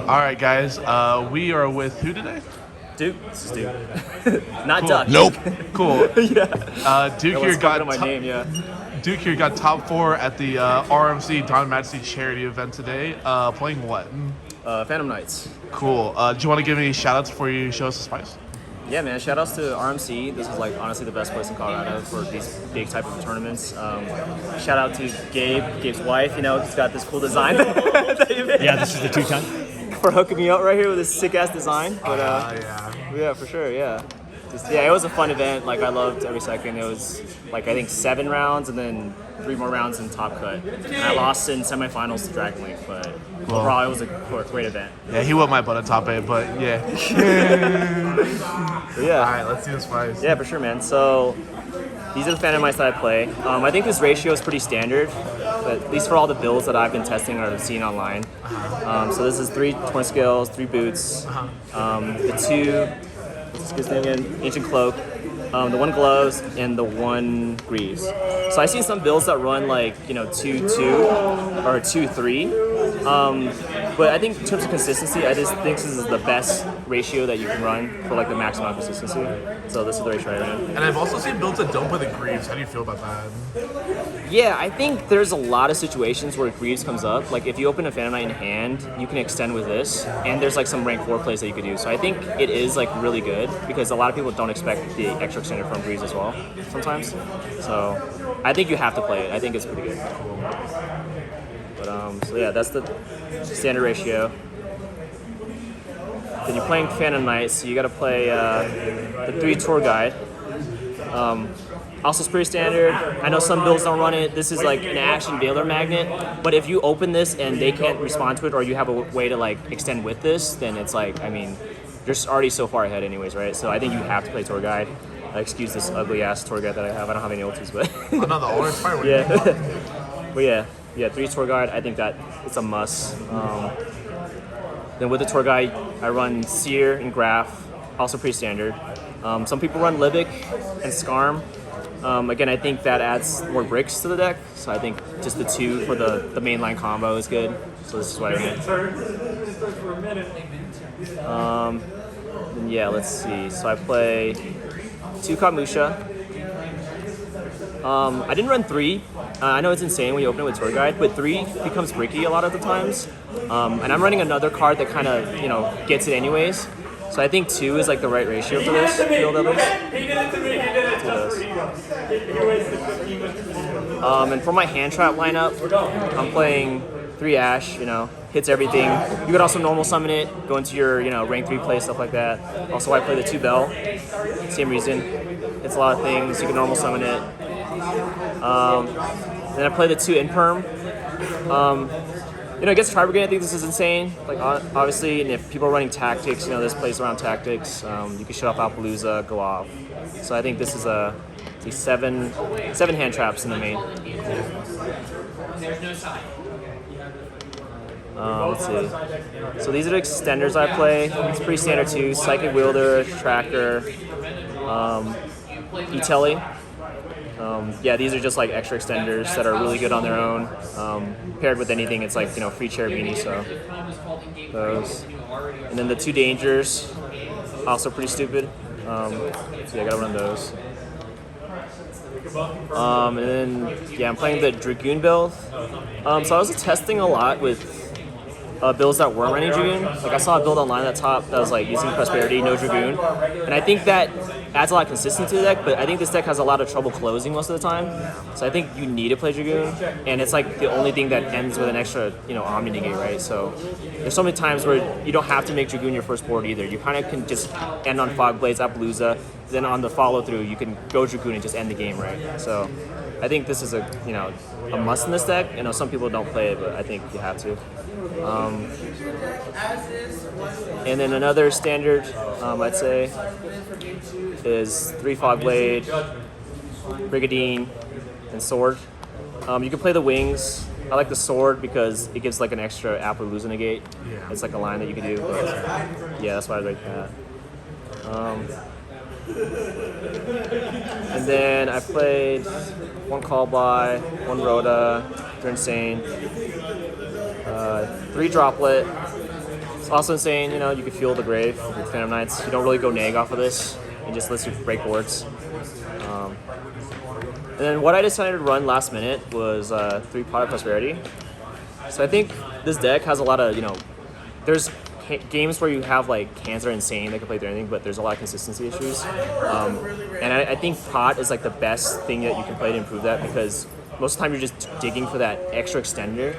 All right, guys. We are with who today? Duke. This is Duke. Not Cool. Duck. Nope. Cool. Yeah. Duke here got my name. Yeah. Duke here got top 4 at the RMC Don Majesty charity event today. Playing what? Phantom Knights. Cool. Do you want to give any shout outs before you show us the spice? Yeah, man. Shout outs to RMC. This is like honestly the best place in Colorado for these big type of tournaments. Shout out to Gabe's wife. You know, he's got this cool design. Yeah, this is the 2-ton. For hooking me up right here with this sick ass design. But Yeah, for sure. Yeah. It was a fun event. Like I loved every second. It was like I think 7 rounds and then 3 more rounds in Top Cut. And I lost in semifinals to Dragon Link, but overall it was a great event. Yeah, he whooped my butt at top 8, but yeah. But yeah. All right, let's see the spice. Yeah, for sure, man. So these are the Phantom Knights that I play. I think this ratio is pretty standard, but at least for all the builds that I've been testing or I've seen online. So this is 3 Torn Scales, 3 Boots, the 2. What's his name again? Ancient Cloak, the 1 Gloves, and the 1 Greaves. So I see some builds that run like 2-2 or 2-3. But I think in terms of consistency, I just think this is the best ratio that you can run for like the maximum consistency. So this is the ratio I ran. And I've also seen builds that don't play the Greaves. How do you feel about that? Yeah, I think there's a lot of situations where Greaves comes up. Like if you open a Phantom Knight in hand, you can extend with this, and there's like some rank 4 plays that you could do. So I think it is like really good because a lot of people don't expect the extra extended from Greaves as well sometimes. So I think you have to play it. I think it's pretty good. But so yeah, that's the standard ratio. Then you're playing Phantom Knight, so you got to play the 3 Tour Guide. Also, it's pretty standard. I know some builds don't run it. This is like an action Veiler magnet, but if you open this and they can't respond to it, or you have a way to like extend with this, then it's like, I mean, you're already so far ahead anyways, right? So I think you have to play Tour Guide. Excuse this ugly ass Tour Guide that I have. I don't have any ultis, but Another orange fire. yeah. But yeah, 3 Tour Guide. I think that it's a must. Then with the Tour Guide, I run Seer and Graph, also pretty standard. Some people run Libic and Skarm. Again, I think that adds more bricks to the deck, so I think just the 2 for the mainline combo is good. So this is what I ran. Then yeah, let's see. So I play 2 Kamusha. I didn't run 3. I know it's insane when you open it with Tour Guide, but 3 becomes bricky a lot of the times. And I'm running another card that kind of, gets it anyways. So I think 2 is like the right ratio for this build at least. And for my hand trap lineup, I'm playing 3 Ash, hits everything. You could also normal summon it, go into your, rank 3 play, stuff like that. Also, I play the 2 Bell, same reason. It's a lot of things, you can normal summon it. Then I play the 2 Imperm. Against tri-brigade, I think this is insane. Like, obviously, and if people are running tactics, this plays around tactics. You can shut off Appaloosa, go off. So I think this is a 7 hand traps in the main. Let's see. So these are the extenders I play. It's pretty standard too. Psychic Wielder, Tracker, E-Telly. These are just like extra extenders that are really good on their own. Paired with anything, it's like, free chair beanie, so those. And then the 2 Dangers, also pretty stupid. So yeah, I gotta run those. And then, I'm playing the Dragoon build. So I was testing a lot with builds that weren't running Dragoon. Like I saw a build online at the top that was like using Prosperity, no Dragoon. And I think that adds a lot of consistency to the deck, but I think this deck has a lot of trouble closing most of the time. So I think you need to play Dragoon, and it's like the only thing that ends with an extra, Omni Negate, right? So there's so many times where you don't have to make Dragoon your first board either. You kind of can just end on Fog Blades, Appaloosa, then on the follow through you can go Dragoon and just end the game, right? So I think this is a must in this deck. Some people don't play it, but I think you have to. And then another standard, I'd say, is 3 Fogblade, Brigadine, and Sword. You can play the Wings. I like the Sword because it gives like an extra Appaloosa negate. Yeah. It's like a line that you can do. But, yeah, that's why I like that. And then I played 1 Callby, 1 Rhoda, they're insane. 3 Droplet, It's also insane, you know, you can fuel the grave with Phantom Knights. You don't really go neg off of this. It just lets you break boards. And then what I decided to run last minute was 3 Pot of Prosperity. So I think this deck has a lot of, you know, there's games where you have like hands that are insane, they can play through anything, but there's a lot of consistency issues. And I think Pot is like the best thing that you can play to improve that, because most of the time you're just digging for that extra extender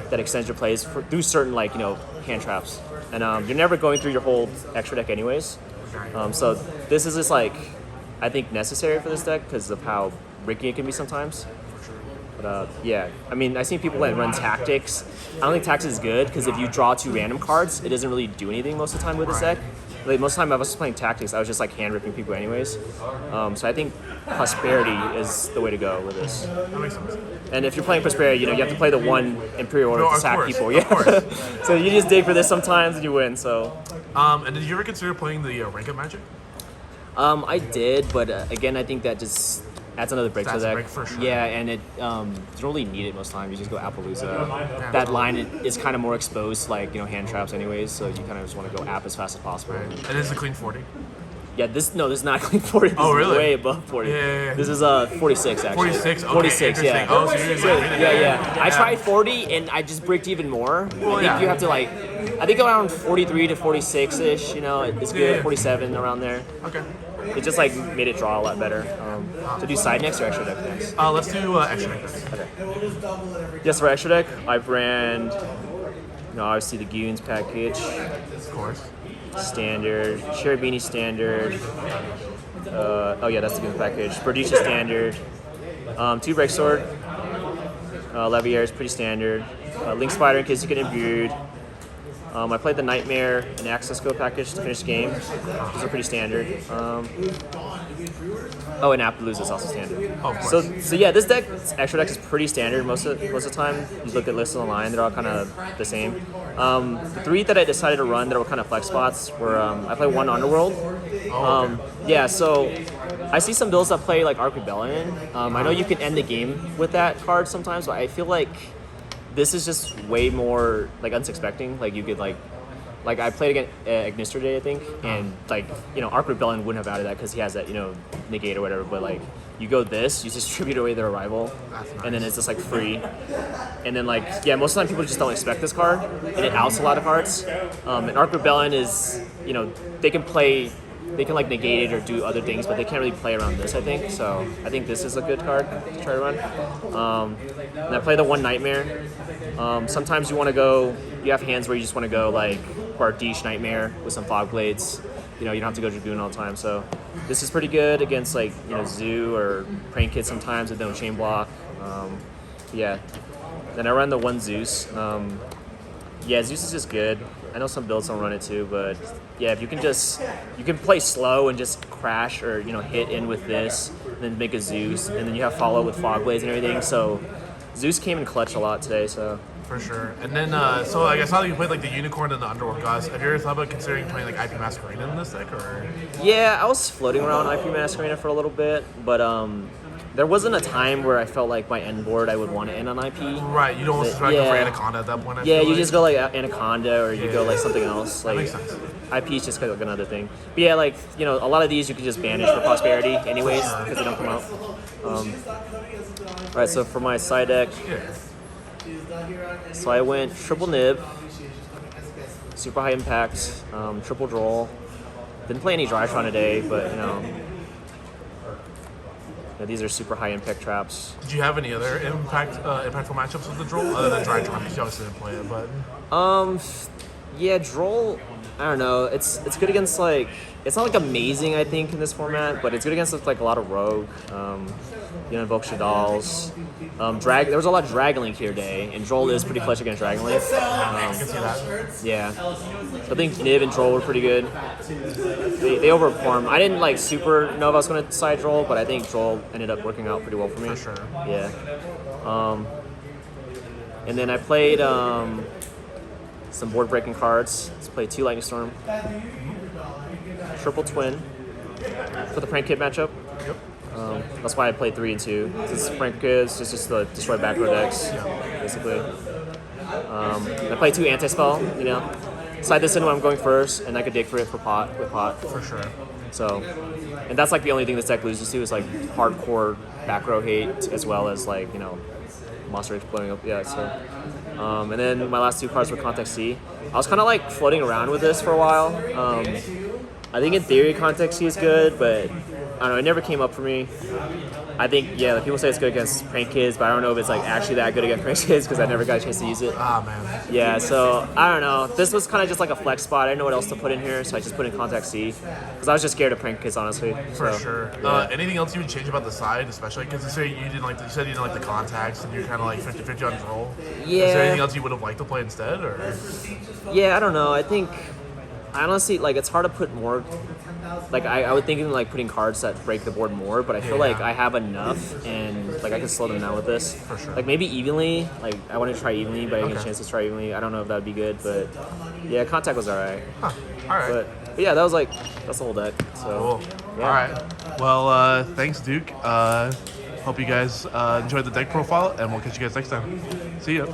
that extends your plays through certain like, you know, hand traps. And you're never going through your whole extra deck anyways. So this is just like, I think necessary for this deck because of how risky it can be sometimes. But yeah, I mean, I've seen people that run Tactics. I don't think Tactics is good because if you draw 2 random cards, it doesn't really do anything most of the time with this deck. Like most of the time I was playing Tactics, I was just like hand ripping people anyways. So I think Prosperity is the way to go with this. That makes sense. And if you're playing Prosperity, you know, you have to play the 1 Imperial Order to sack people. Yeah. Of So you just dig for this sometimes and you win. So. And did you ever consider playing the rank up Magic? I did, but again, I think that just adds another break to the deck. Break for sure. Yeah, and it you don't really need it most of the time. You just go Appaloosa. That line is kind of more exposed to, like, you know, hand traps anyways, so you kind of just want to go app as fast as possible. Right. And is it clean 40? Yeah, this is not clean 40. This really? is way above 40. Yeah. This is 46 actually. 46. Okay, 46. Yeah. Oh, so you're Yeah. I tried 40 and I just bricked even more. Well, I think you have to like, I think around 43 to 46 ish. You know, it's good. Yeah. 47 around there. Okay. It just like made it draw a lot better. To do side decks or extra deck next? Let's do extra deck next. Okay. Yes, for extra deck, I've ran, you know, obviously the Goons package, Of course. standard, Cherubini standard. Oh yeah, that's the Goons package. Berdisha standard. 2 Break Sword. Leviair is pretty standard. Link Spider in case you get imbued. I played the Nightmare and Access Go package to finish the game. Those are pretty standard. Oh, and Appaloosa is also standard. Oh, of course. So yeah, this deck, extra deck is pretty standard most of the time. You look at lists on the line, they're all kind of the same. The 3 that I decided to run that were kind of flex spots were I played 1 Underworld. Yeah, so I see some builds that play like Arc Rebellion. I know you can end the game with that card sometimes, but I feel like this is just way more like unsuspecting. Like you could like I played against Ignister Day, I think, and like, you know, Arc Rebellion wouldn't have added that because he has that, you know, negate or whatever. But like you go this, you distribute away their arrival, and then it's just like free. And then like, yeah, most of the time people just don't expect this card, and it outs a lot of cards. And Arc Rebellion is, you know, they can like negate it or do other things, but they can't really play around this, I think. So I think this is a good card to try to run. And I play the 1 Nightmare. Sometimes you want to go, you have hands where you just want to go like Bardiche Nightmare with some Fog Blades. You know, you don't have to go Dragoon all the time. So this is pretty good against like, you know, Zoo or Praying Kid sometimes with no chain block. Yeah. Then I run the 1 Zeus. Yeah, Zeus is just good. I know some builds don't run it too, but yeah, if you can play slow and just crash or, you know, hit in with this, and then make a Zeus, and then you have follow with Fog Blades and everything. So Zeus came in clutch a lot today, so. For sure. And then, so like I saw that you played like the Unicorn and the Underworld Gods. Have you ever thought about considering playing like IP Masquerade in this deck, or? Yeah, I was floating around IP Masquerade for a little bit, but there wasn't a time where I felt like my end board I would want to end on IP. Right, you don't want to strike for Anaconda at that point. Yeah, you just go like Anaconda or you go like something else. Like, that makes sense. IP is just like another thing. But yeah, like, you know, a lot of these you can just banish for Prosperity anyways because they don't come out. Alright, so for my side deck, so I went triple nib, super high impact, triple droll. Didn't play any Drytron today, but you know, yeah, these are super high impact traps. Did you have any other impactful matchups with the Droll other than Drytron? Because you obviously didn't play it, but yeah, Droll, I don't know. It's good against like, it's not like amazing I think in this format, but it's good against like a lot of rogue. You know, Invoke Shadals. There was a lot of Dragon Link here today, and Droll is pretty clutch against Dragon Link. I can see that. Yeah. So I think Nib and Droll were pretty good. They overperformed. I didn't like super know if I was going to side Droll, but I think Droll ended up working out pretty well for me. For sure. Yeah. And then I played some board breaking cards. Let's play 2 Lightning Storm. Triple Twin for the Prank Kid matchup. Yep. That's why I played 3 and 2. This Prank Kids is just the destroy back row decks, basically. I played 2 anti-spell, you know. slide this in when I'm going first, and I could dig for it with pot. For sure. So, and that's like the only thing this deck loses to is like hardcore back row hate, as well as like, you know, monster rage blowing up. Yeah, so. And then my last 2 cards were Context C. I was kind of like floating around with this for a while. I think in theory Context C is good, but I don't know, it never came up for me. I think, yeah, like people say it's good against prank kids, but I don't know if it's like actually that good against prank kids because I never got a chance to use it. Ah, man. Yeah, so I don't know. This was kind of just like a flex spot. I didn't know what else to put in here, so I just put in Contact C because I was just scared of prank kids, honestly. For So, sure. yeah. Anything else you would change about the side, especially because you said you didn't like the contacts and you're kind of like 50-50 on control. Yeah. Is there anything else you would have liked to play instead, or? Yeah, I don't know. I think I honestly like it's hard to put more. Like I would think in like putting cards that break the board more, but I feel like I have enough, and like I can slow them down with this. For sure. Like maybe evenly. Like I want to try evenly, but I didn't get a chance to try evenly. I don't know if that would be good, but yeah, contact was alright. Huh. All right. But yeah, that's the whole deck. So Cool. yeah. All right. Well, thanks, Duke. Hope you guys enjoyed the deck profile, and we'll catch you guys next time. See ya.